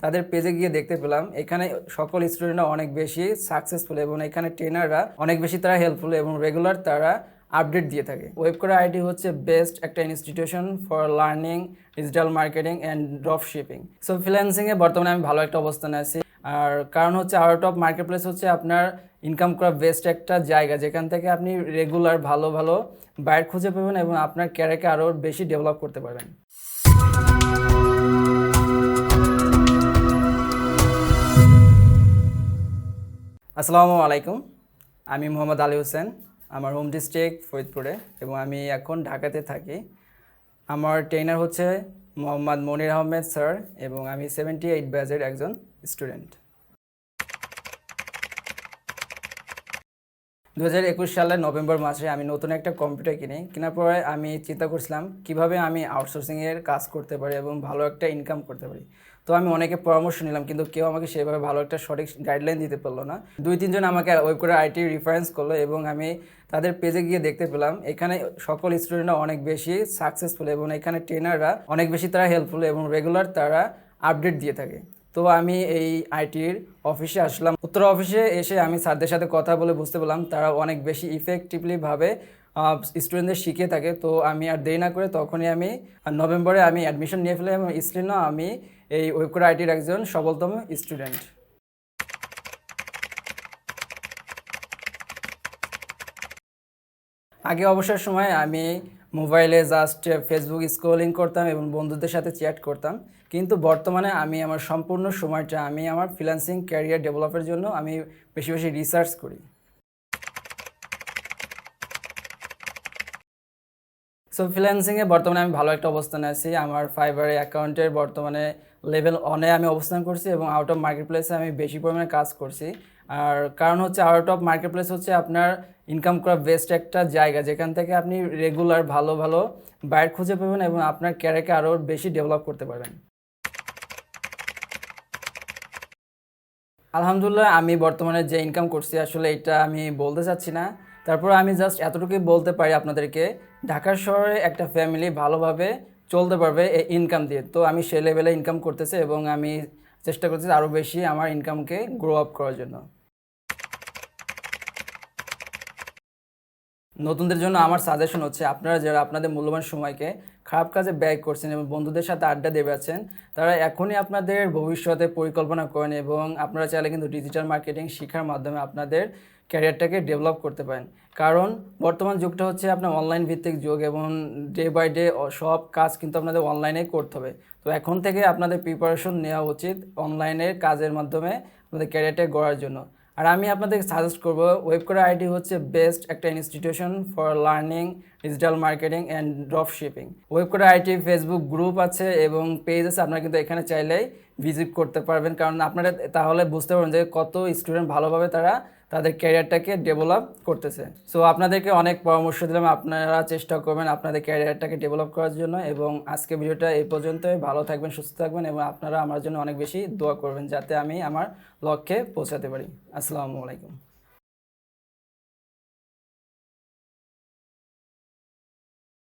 তাদের পেজে গিয়ে দেখতে পেলাম এখানে সকল স্টুডেন্টরা অনেক বেশি সাকসেসফুল এবং এখানে ট্রেনাররা অনেক বেশি তারা হেল্পফুল এবং রেগুলার তারা আপডেট দিয়ে থাকে। Webcoder-It হচ্ছে বেস্ট একটা institution for learning digital marketing and drop shipping. So ফ্রিল্যান্সিংয়ে বর্তমানে আমি ভালো একটা অবস্থানে আছি। আর কারণ হচ্ছে আউট অফ মার্কেট প্লেস হচ্ছে আপনার ইনকাম করা বেস্ট একটা জায়গা, যেখান থেকে আপনি রেগুলার ভালো ভালো বায়ার খুঁজে পাবেন এবং আপনার ক্যারিয়ারকে আরও বেশি ডেভেলপ করতে পারবেন। আসসালামু আলাইকুম, আমি মোহাম্মদ আলী হোসেন। আমার হোম ডিস্ট্রিক্ট ফরিদপুরে এবং আমি এখন ঢাকাতে থাকি। আমার ট্রেনার হচ্ছে মোহাম্মদ মনির আহমেদ স্যার এবং আমি 78 ব্যাচের একজন স্টুডেন্ট। 2021 সালের নভেম্বর মাসে আমি নতুন একটা কম্পিউটার কিনি। কেনার পরে আমি চিন্তা করছিলাম কিভাবে আমি আউটসোর্সিংয়ের কাজ করতে পারি এবং ভালো একটা ইনকাম করতে পারি। তো আমি অনেকে পরামর্শ নিলাম, কিন্তু কেউ আমাকে সেভাবে ভালো একটা সঠিক গাইডলাইন দিতে পারলো না। 2-3 জন আমাকে Webcoder-It রেফারেন্স করলো এবং আমি তাদের পেজে গিয়ে দেখতে পেলাম এখানে সকল স্টুডেন্টরা অনেক বেশি সাকসেসফুল এবং এখানে ট্রেনাররা অনেক বেশি তারা হেল্পফুল এবং রেগুলার তারা আপডেট দিয়ে থাকে। তো আমি এই আইটির অফিসে আসলাম। উত্তরা অফিসে এসে আমি স্যারদের সাথে কথা বলে বুঝতে পারলাম তারা অনেক বেশি ইফেক্টিভলিভাবে স্টুডেন্টদের শিখিয়ে থাকে। তো আমি আর দেরি না করে তখনই আমি নভেম্বরে আমি অ্যাডমিশন নিয়ে ফেলি এবং স্টিলও আমি এই Webcoder-It একজন সফলতম স্টুডেন্ট। আগে অবসর সময় আমি মোবাইলে জাস্ট ফেসবুক স্ক্রলিং করতাম এবং বন্ধুদের সাথে চ্যাট করতাম, কিন্তু বর্তমানে আমি আমার সম্পূর্ণ সময়টা আমি আমার ফ্রিল্যান্সিং ক্যারিয়ার ডেভেলপের জন্য আমি বেশি বেশি রিসার্চ করি। সো ফ্রিল্যান্সিংয়ে বর্তমানে আমি ভালো একটা অবস্থানে আছি। আমার ফাইবারে অ্যাকাউন্টের বর্তমানে লেভেল 1-এ আমি অবস্থান করছি এবং আউট অফ মার্কেট প্লেসে আমি বেশি পরিমাণে কাজ করছি। আর কারণ হচ্ছে আউট অফ মার্কেট প্লেস হচ্ছে আপনার ইনকাম করা বেস্ট একটা জায়গা, যেখান থেকে আপনি রেগুলার ভালো ভালো বায়ার খুঁজে পাবেন এবং আপনার ক্যারিয়ারকে আরও বেশি ডেভেলপ করতে পারবেন। আলহামদুলিল্লাহ, আমি বর্তমানে যে ইনকাম করছি আসলে এটা আমি বলতে চাচ্ছি না। তারপর আমি জাস্ট এতটুকুই বলতে পারি আপনাদেরকে, ঢাকার শহরে একটা ফ্যামিলি ভালোভাবে চলতে পারবে এই ইনকাম দিয়ে। তো আমি সে লেভেলে ইনকাম করতেছি এবং আমি চেষ্টা করতেছি আরও বেশি আমার ইনকামকে গ্রো আপ করার জন্য। নতুনদের জন্য আমার সাজেশন হচ্ছে, আপনারা যারা আপনাদের মূল্যবান সময়কে খারাপ কাজে ব্যয় করছেন এবং বন্ধুদের সাথে আড্ডা দিয়ে বেড়াচ্ছেন, তারা এখনই আপনাদের ভবিষ্যতে পরিকল্পনা করেন এবং আপনারা চাইলে কিন্তু ডিজিটাল মার্কেটিং শেখার মাধ্যমে আপনাদের ক্যারিয়ারটাকে ডেভেলপ করতে পারেন। কারণ বর্তমান যুগটা হচ্ছে আপনার অনলাইন ভিত্তিক যুগ এবং ডে বাই ডে সব কাজ কিন্তু আপনাদের অনলাইনে করতে হবে। তো এখন থেকে আপনাদের প্রিপারেশন নেওয়া উচিত অনলাইনের কাজের মাধ্যমে আপনাদের ক্যারিয়ারটাকে গড়ার জন্য। আর আমি আপনাদেরকে সাজেস্ট করবো, Webcoder-It হচ্ছে বেস্ট একটা institution for learning digital marketing and drop shipping. Webcoder-It Facebook group আছে এবং পেজ আছে, আপনারা কিন্তু এখানে চাইলেই ভিজিট করতে পারবেন। কারণ আপনারা তাহলে বুঝতে পারবেন যে কত স্টুডেন্ট ভালোভাবে তারা তাদের ক্যারিয়ারটাকে ডেভেলপ করতেছে। সো আপনাদেরকে অনেক পরামর্শ দিলাম, আপনারা চেষ্টা করবেন আপনাদের ক্যারিয়ারটাকে ডেভেলপ করার জন্য। এবং আজকে ভিডিওটা এই পর্যন্তই। ভালো থাকবেন, সুস্থ থাকবেন এবং আপনারা আমার জন্য অনেক বেশি দোয়া করবেন যাতে আমি আমার লক্ষ্যে পৌঁছাতে পারি। আসসালামু আলাইকুম।